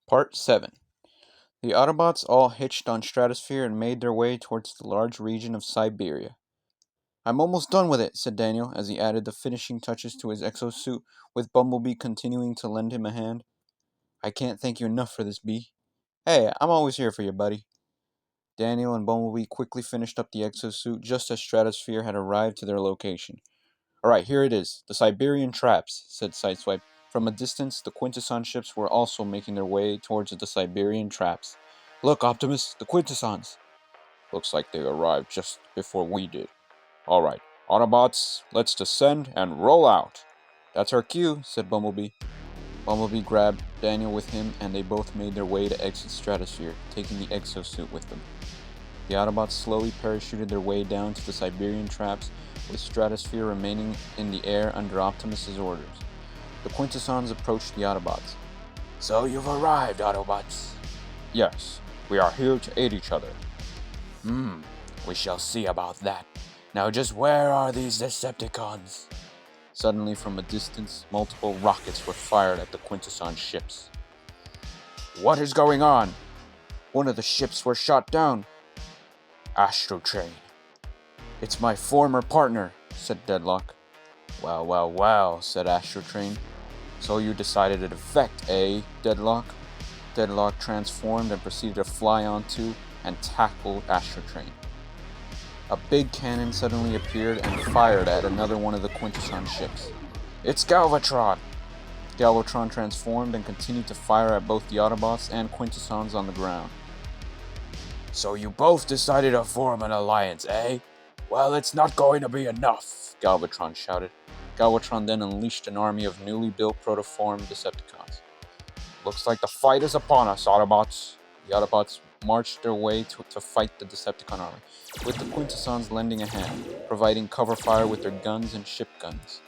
Part 7. The Autobots all hitched on Stratosphere and made their way towards the large region of Siberia. "I'm almost done with it," said Daniel as he added the finishing touches to his exosuit, with Bumblebee continuing to lend him a hand. "I can't thank you enough for this, Bee." "Hey, I'm always here for you, buddy." Daniel and Bumblebee quickly finished up the exosuit just as Stratosphere had arrived to their location. "Alright, here it is. The Siberian Traps," said Sideswipe. From a distance, the Quintesson ships were also making their way towards the Siberian Traps. "Look, Optimus, the Quintessons." "Looks like they arrived just before we did. Alright, Autobots, let's descend and roll out." "That's our cue," said Bumblebee. Bumblebee grabbed Daniel with him, and they both made their way to exit Stratosphere, taking the exosuit with them. The Autobots slowly parachuted their way down to the Siberian Traps, with Stratosphere remaining in the air under Optimus's orders. The Quintessons approached the Autobots. "So you've arrived, Autobots." "Yes, we are here to aid each other." We shall see about that. Now just where are these Decepticons?" Suddenly, from a distance, multiple rockets were fired at the Quintesson ships. "What is going on?" "One of the ships were shot down." "Astrotrain." "It's my former partner," said Deadlock. Well, said Astrotrain. "So you decided to defect, eh, Deadlock?" Deadlock transformed and proceeded to fly onto and tackle Astrotrain. A big cannon suddenly appeared and fired at another one of the Quintesson ships. "It's Galvatron." Galvatron transformed and continued to fire at both the Autobots and Quintessons on the ground. "So you both decided to form an alliance, eh? Well, it's not going to be enough," Galvatron shouted. Galvatron then unleashed an army of newly built protoform Decepticons. "Looks like the fight is upon us, Autobots." The Autobots marched their way to fight the Decepticon army, with the Quintessons lending a hand, providing cover fire with their guns and ship guns.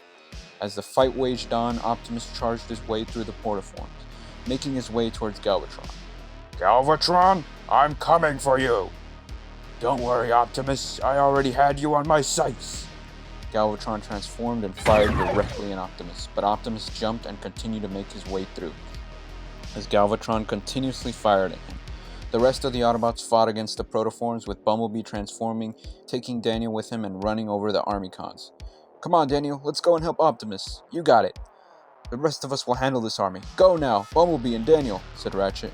As the fight waged on, Optimus charged his way through the protoforms, making his way towards Galvatron. "Galvatron, I'm coming for you." "Don't worry, Optimus, I already had you on my sights." Galvatron transformed and fired directly at Optimus, but Optimus jumped and continued to make his way through, as Galvatron continuously fired at him. The rest of the Autobots fought against the protoforms, with Bumblebee transforming, taking Daniel with him, and running over the Armycons. "Come on, Daniel, let's go and help Optimus. You got it. The rest of us will handle this army. Go now, Bumblebee and Daniel," said Ratchet.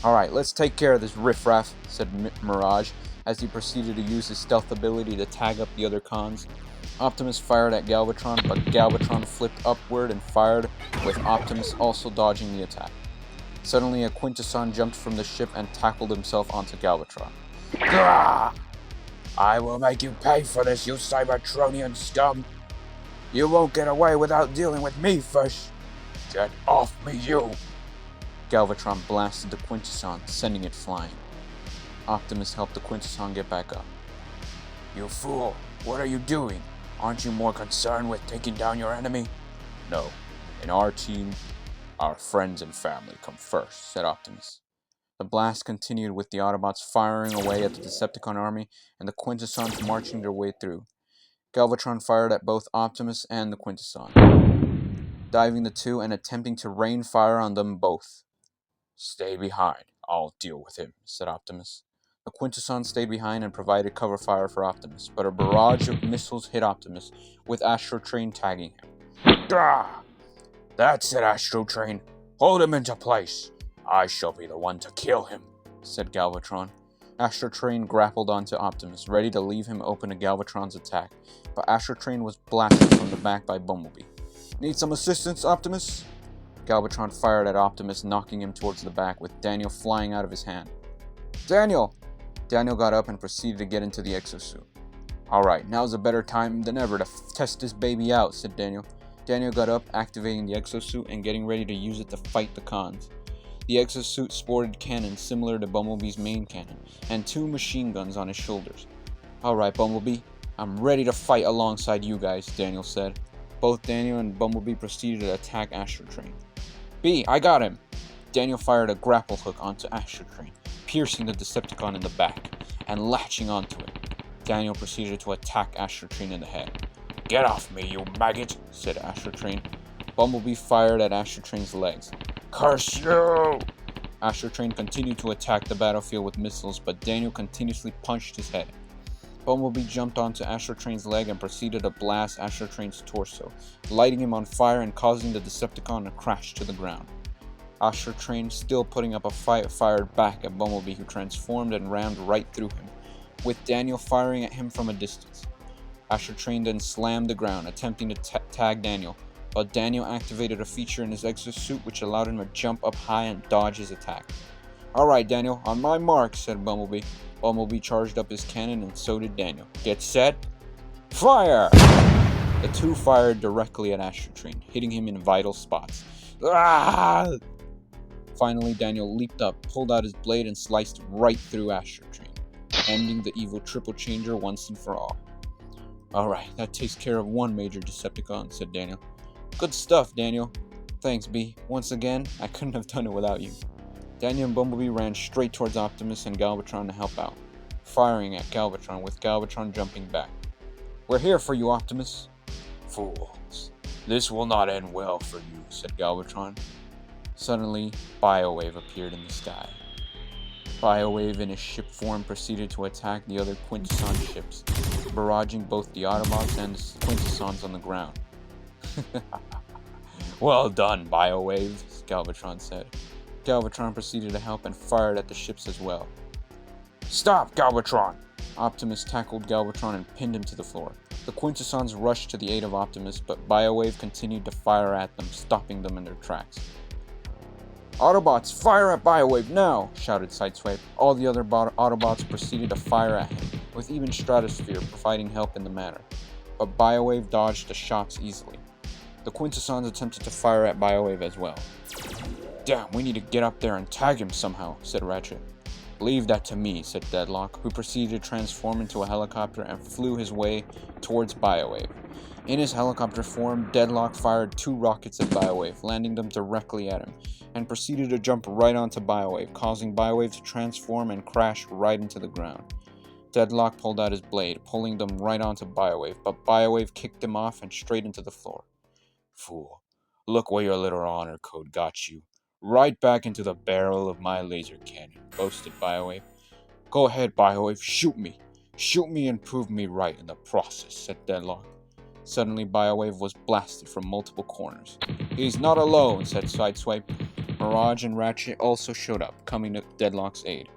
"Alright, let's take care of this riffraff," said Mirage, as he proceeded to use his stealth ability to tag up the other cons. Optimus fired at Galvatron, but Galvatron flipped upward and fired, with Optimus also dodging the attack. Suddenly, a Quintesson jumped from the ship and tackled himself onto Galvatron. Gah! "I will make you pay for this, you Cybertronian scum. You won't get away without dealing with me first. Get off me, you!" Galvatron blasted the Quintesson, sending it flying. Optimus helped the Quintesson get back up. "You fool, what are you doing? Aren't you more concerned with taking down your enemy?" "No, in our team, our friends and family come first," said Optimus. The blast continued, with the Autobots firing away at the Decepticon army and the Quintessons marching their way through. Galvatron fired at both Optimus and the Quintesson, diving the two and attempting to rain fire on them both. "Stay behind. I'll deal with him," said Optimus. The Quintesson stayed behind and provided cover fire for Optimus, but a barrage of missiles hit Optimus, with Astrotrain tagging him. "Gah! That's it, Astrotrain. Hold him into place. I shall be the one to kill him," said Galvatron. Astrotrain grappled onto Optimus, ready to leave him open to Galvatron's attack, but Astrotrain was blasted from the back by Bumblebee. "Need some assistance, Optimus?" Galvatron fired at Optimus, knocking him towards the back, with Daniel flying out of his hand. "Daniel!" Daniel got up and proceeded to get into the exosuit. "Alright, now's a better time than ever to test this baby out," said Daniel. Daniel got up, activating the exosuit and getting ready to use it to fight the cons. The exosuit sported cannons similar to Bumblebee's main cannon, and 2 machine guns on his shoulders. "Alright, Bumblebee, I'm ready to fight alongside you guys," Daniel said. Both Daniel and Bumblebee proceeded to attack Astrotrain. "B, I got him!" Daniel fired a grapple hook onto Astrotrain, piercing the Decepticon in the back, and latching onto it. Daniel proceeded to attack Astrotrain in the head. "Get off me, you maggot," said Astrotrain. Bumblebee fired at Astrotrain's legs. "Curse you!" Astro Train continued to attack the battlefield with missiles, but Daniel continuously punched his head. Bumblebee jumped onto Astro Train's leg and proceeded to blast Astro Train's torso, lighting him on fire and causing the Decepticon to crash to the ground. Astro Train, still putting up a fight, fired back at Bumblebee, who transformed and rammed right through him, with Daniel firing at him from a distance. Astro Train then slammed the ground, attempting to tag Daniel, but Daniel activated a feature in his exosuit which allowed him to jump up high and dodge his attack. "Alright, Daniel, on my mark," said Bumblebee. Bumblebee charged up his cannon and so did Daniel. "Get set, fire!" The two fired directly at Astro Train, hitting him in vital spots. Ah! Finally, Daniel leaped up, pulled out his blade, and sliced right through Astro Train, ending the evil triple changer once and for all. "Alright, that takes care of one major Decepticon," said Daniel. "Good stuff, Daniel." "Thanks, B. Once again, I couldn't have done it without you." Daniel and Bumblebee ran straight towards Optimus and Galvatron to help out, firing at Galvatron, with Galvatron jumping back. "We're here for you, Optimus." Fools. This will not end well for you, said Galvatron. Suddenly, Biowave appeared in the sky. Biowave in his ship form proceeded to attack the other Quintesson ships, barraging both the Autobots and the Quintessons on the ground. Well done, Biowave, Galvatron said. Galvatron proceeded to help and fired at the ships as well. "Stop, Galvatron!" Optimus tackled Galvatron and pinned him to the floor. The Quintessons rushed to the aid of Optimus, but Biowave continued to fire at them, stopping them in their tracks. "Autobots, fire at Biowave now!" shouted Sideswipe. All the other Autobots proceeded to fire at him, with even Stratosphere providing help in the matter. But Biowave dodged the shots easily. The Quintessons attempted to fire at Biowave as well. "Damn, we need to get up there and tag him somehow," said Ratchet. "Leave that to me," said Deadlock, who proceeded to transform into a helicopter and flew his way towards Biowave. In his helicopter form, Deadlock fired 2 rockets at Biowave, landing them directly at him, and proceeded to jump right onto Biowave, causing Biowave to transform and crash right into the ground. Deadlock pulled out his blade, pulling them right onto Biowave, but Biowave kicked him off and straight into the floor. "Fool, look where your little honor code got you. Right back into the barrel of my laser cannon," boasted Biowave. "Go ahead, Biowave, shoot me. Shoot me and prove me right in the process," said Deadlock. Suddenly, Biowave was blasted from multiple corners. "He's not alone," said Sideswipe. Mirage and Ratchet also showed up, coming to Deadlock's aid.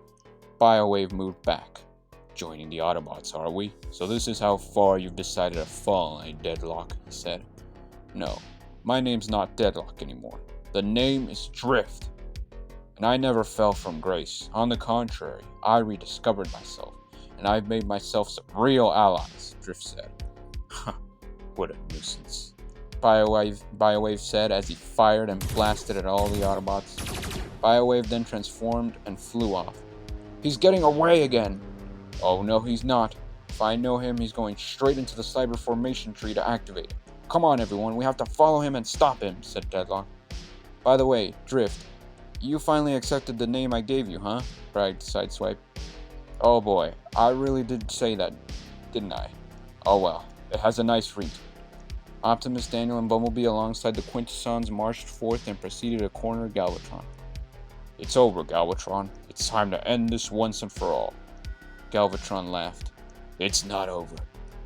Biowave moved back. "Joining the Autobots, are we? So this is how far you've decided to fall, eh, Deadlock?" he said. "No, my name's not Deadlock anymore. The name is Drift. And I never fell from grace. On the contrary, I rediscovered myself, and I've made myself some real allies," Drift said. What a nuisance, Biowave said as he fired and blasted at all the Autobots. Biowave then transformed and flew off. "He's getting away again." "Oh no, he's not. If I know him, he's going straight into the Cyber Formation tree to activate it. Come on everyone, we have to follow him and stop him," said Deadlock. "By the way, Drift, you finally accepted the name I gave you, huh?" bragged Sideswipe. "Oh boy, I really did say that, didn't I? Oh well, it has a nice ring to it." Optimus, Daniel, and Bumblebee alongside the Quintessons marched forth and proceeded to corner Galvatron. "It's over, Galvatron. It's time to end this once and for all." Galvatron laughed. "It's not over.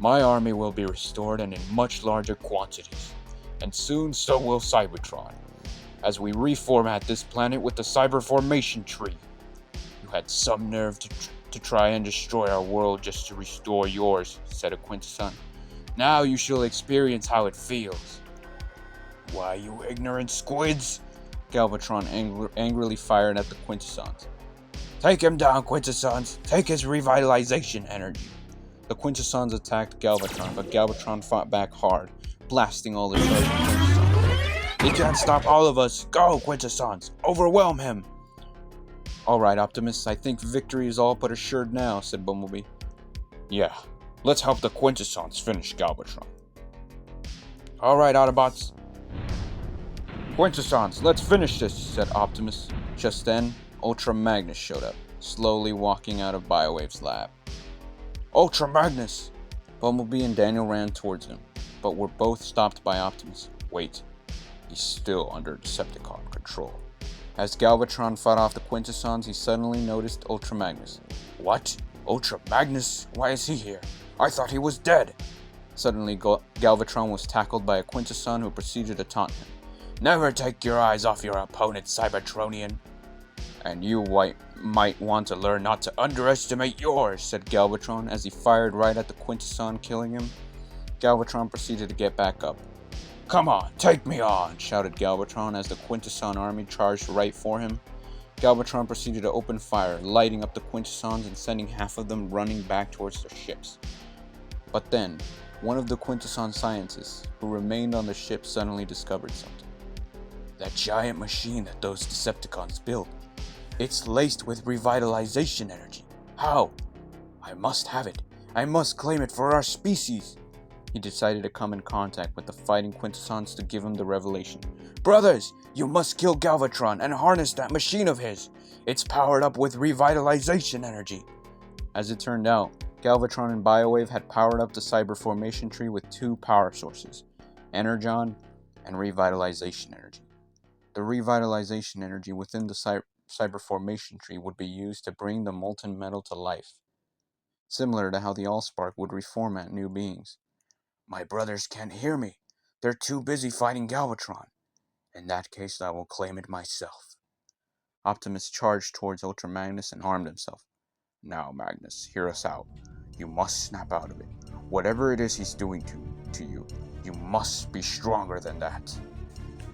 My army will be restored and in much larger quantities. And soon so will Cybertron, as we reformat this planet with the Cyber Formation Tree. You had some nerve to try and destroy our world just to restore yours," said a Quintesson. "Now you shall experience how it feels." "Why, you ignorant squids!" Galvatron angrily fired at the Quintessons. "Take him down, Quintessons! Take his revitalization energy!" The Quintessons attacked Galvatron, but Galvatron fought back hard, blasting all the charging Quintessons. "He can't stop all of us! Go, Quintessons! Overwhelm him!" "Alright, Optimus, I think victory is all but assured now," said Bumblebee. "Yeah, let's help the Quintessons finish Galvatron." "Alright, Autobots. Quintessons, let's finish this," said Optimus. Just then, Ultra Magnus showed up, slowly walking out of Biowave's lab. "Ultra Magnus!" Bumblebee and Daniel ran towards him, but were both stopped by Optimus. "Wait, he's still under Decepticon control." As Galvatron fought off the Quintessons, he suddenly noticed Ultra Magnus. What? Ultra Magnus? Why is he here? I thought he was dead. Suddenly, Galvatron was tackled by a Quintesson who proceeded to taunt him. Never take your eyes off your opponent, Cybertronian. And you might want to learn not to underestimate yours, said Galvatron as he fired right at the Quintesson, killing him. Galvatron proceeded to get back up. Come on, take me on, shouted Galvatron as the Quintesson army charged right for him. Galvatron proceeded to open fire, lighting up the Quintessons and sending half of them running back towards their ships. But then, one of the Quintesson scientists who remained on the ship suddenly discovered something. That giant machine that those Decepticons built. It's laced with revitalization energy. How? I must have it. I must claim it for our species. He decided to come in contact with the fighting Quintessons to give him the revelation. Brothers, you must kill Galvatron and harness that machine of his. It's powered up with revitalization energy. As it turned out, Galvatron and Biowave had powered up the Cyber Formation Tree with two power sources, Energon and Revitalization Energy. The Revitalization Energy within the Cyber Formation Tree would be used to bring the molten metal to life, similar to how the Allspark would reformat new beings. My brothers can't hear me. They're too busy fighting Galvatron. In that case, I will claim it myself. Optimus charged towards Ultra Magnus and armed himself. Now, Magnus, hear us out. You must snap out of it. Whatever it is he's doing to you, you must be stronger than that.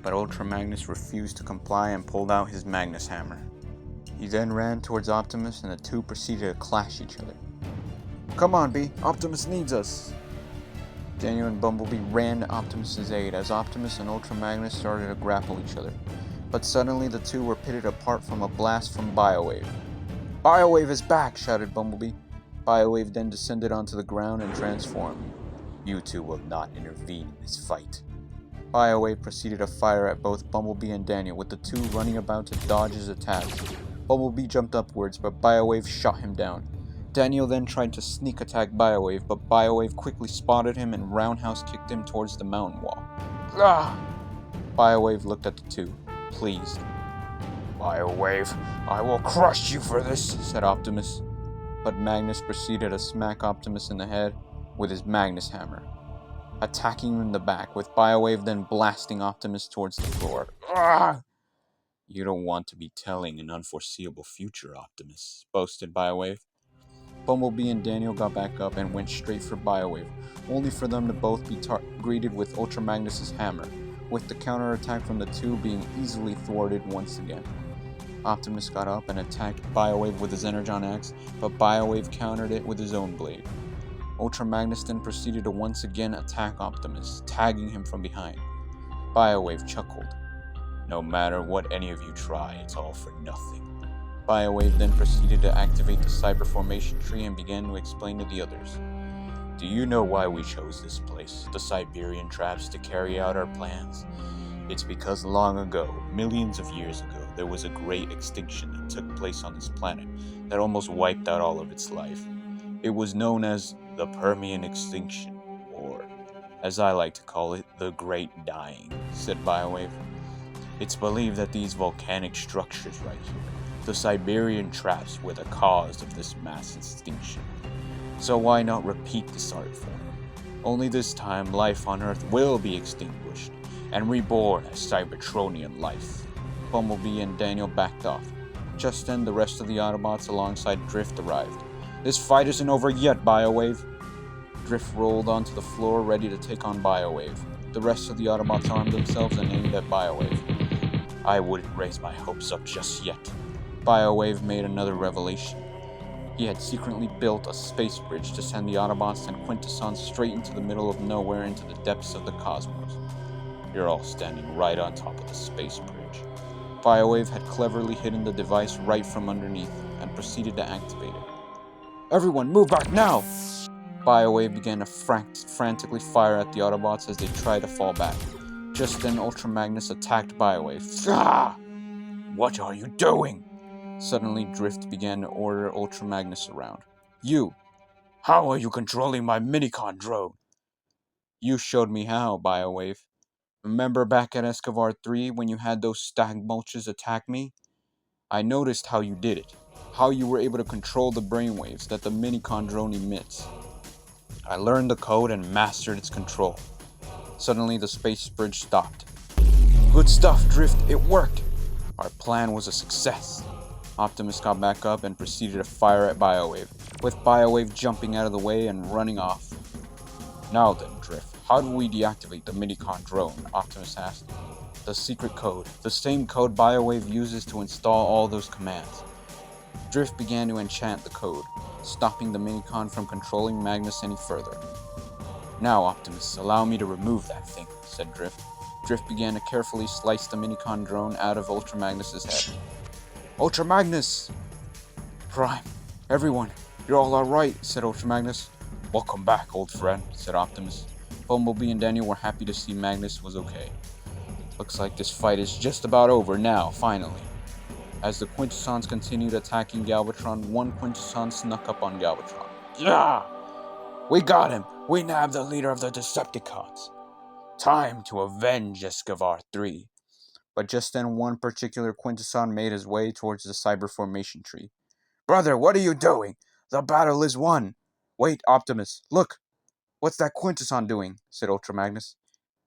But Ultra Magnus refused to comply and pulled out his Magnus Hammer. He then ran towards Optimus and the two proceeded to clash each other. Come on, B. Optimus needs us. Daniel and Bumblebee ran to Optimus' aid as Optimus and Ultra Magnus started to grapple each other. But suddenly the two were pitted apart from a blast from Biowave. Biowave is back, shouted Bumblebee. Biowave then descended onto the ground and transformed. You two will not intervene in this fight. Biowave proceeded to fire at both Bumblebee and Daniel, with the two running about to dodge his attacks. Bumblebee jumped upwards, but Biowave shot him down. Daniel then tried to sneak attack Biowave, but Biowave quickly spotted him and roundhouse kicked him towards the mountain wall. Ah! Biowave looked at the two, pleased. Biowave, I will crush you for this, said Optimus. But Magnus proceeded to smack Optimus in the head with his Magnus Hammer, attacking him in the back, with Biowave then blasting Optimus towards the floor. Ah! You don't want to be telling an unforeseeable future, Optimus, boasted Biowave. Bumblebee and Daniel got back up and went straight for Biowave, only for them to both be greeted with Ultra Magnus' hammer, with the counterattack from the two being easily thwarted once again. Optimus got up and attacked Biowave with his Energon Axe, but Biowave countered it with his own blade. Ultra Magnus then proceeded to once again attack Optimus, tagging him from behind. Biowave chuckled. No matter what any of you try, it's all for nothing. Biowave then proceeded to activate the Cyber Formation Tree and began to explain to the others. Do you know why we chose this place, the Siberian Traps, to carry out our plans? It's because long ago, millions of years ago, there was a great extinction that took place on this planet that almost wiped out all of its life. It was known as the Permian Extinction, or, as I like to call it, the Great Dying, said Biowave. It's believed that these volcanic structures right here, the Siberian Traps, were the cause of this mass extinction. So why not repeat this art form? Only this time, life on Earth will be extinguished and reborn as Cybertronian life. Bumblebee and Daniel backed off. Just then, the rest of the Autobots alongside Drift arrived. This fight isn't over yet, Biowave. Drift rolled onto the floor, ready to take on Biowave. The rest of the Autobots armed themselves and aimed at Biowave. I wouldn't raise my hopes up just yet. Biowave made another revelation. He had secretly built a space bridge to send the Autobots and Quintessons straight into the middle of nowhere, into the depths of the cosmos. You're all standing right on top of the space bridge. Biowave had cleverly hidden the device right from underneath and proceeded to activate it. Everyone, move back now! Biowave began to frantically fire at the Autobots as they tried to fall back. Just then, Ultra Magnus attacked Biowave. Ah! What are you doing? Suddenly, Drift began to order Ultra Magnus around. You! How are you controlling my Minicon drone? You showed me how, Biowave. Remember back at Escobar 3 when you had those stag mulches attack me? I noticed how you did it, how you were able to control the brainwaves that the minicon drone emits. I learned the code and mastered its control. Suddenly, the space bridge stopped. Good stuff, Drift, it worked! Our plan was a success. Optimus got back up and proceeded to fire at Biowave, with Biowave jumping out of the way and running off. Now then, Drift, how do we deactivate the minicon drone? Optimus asked. The secret code, the same code Biowave uses to install all those commands. Drift began to enchant the code, stopping the minicon from controlling Magnus any further. Now, Optimus, allow me to remove that thing, said Drift. Drift began to carefully slice the minicon drone out of Ultra Magnus's head. Ultra Magnus! Prime, everyone, you're all alright, said Ultra Magnus. Welcome back, old friend, said Optimus. Bumblebee and Daniel were happy to see Magnus was okay. Looks like this fight is just about over now, finally. As the Quintessons continued attacking Galvatron, one Quintesson snuck up on Galvatron. Yeah! We got him! We nabbed the leader of the Decepticons! Time to avenge Escobar 3. But just then one particular Quintesson made his way towards the Cyber Formation tree. Brother, what are you doing? The battle is won! Wait, Optimus, look! What's that Quintesson doing? Said Ultra Magnus.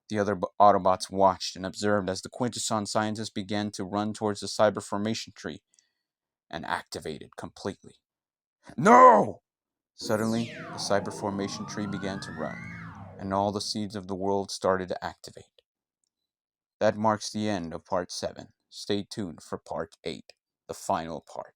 The other Autobots watched and observed as the Quintesson scientists began to run towards the Cyber Formation tree and activated completely. No! Suddenly, the Cyber Formation tree began to run, and all the seeds of the world started to activate. That marks the end of Part 7. Stay tuned for Part 8, the final part.